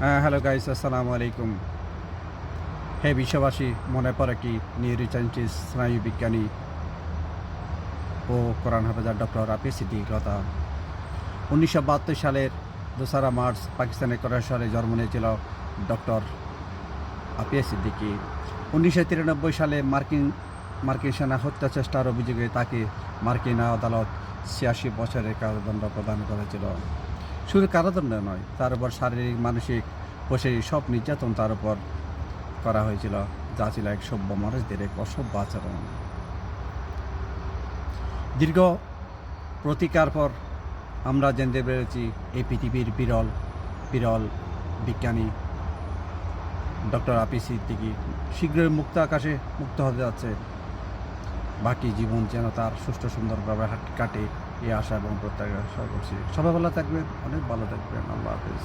Hello guys, আসসালামু আলাইকুম। হে বিশ্ববাসী, মনে পড়ে কি নিউরোসায়েন্টিস্ট, স্নায়ু বিজ্ঞানী ও কোরআন হাফেজার ডক্টর আপিস সিদ্দিকীর কথা। 1972 সালের 2 মার্চ পাকিস্তানের করাচি শহরে জন্ম নিয়েছিল ডক্টর আপিস সিদ্দিকী। 1993 সালে মার্কিন সেনা হত্যা চেষ্টার অভিযোগে তাকে মার্কিন আদালত 86 বছরের কারাদণ্ড প্রদান করেছিল। শুধু কারাদণ্ড নয়, তার উপর শারীরিক, মানসিক ও সেই সব নির্যাতন তার উপর করা হয়েছিল, যা ছিল এক সভ্য মানুষদের এক অসভ্য আচরণ। দীর্ঘ প্রতিকার পর আমরা জানতে পেরেছি এই পৃথিবীর বিরল বিজ্ঞানী ডক্টর আপিস সিদ্দিকী শীঘ্রই মুক্ত আকাশে মুক্ত হতে যাচ্ছে। বাকি জীবন যেন তার সুষ্ঠু সুন্দরভাবে কাটে, এই আশা এবং প্রত্যাশা করছি। সবাই ভালো থাকবেন, অনেক ভালো থাকবেন। আল্লাহ হাফিজ।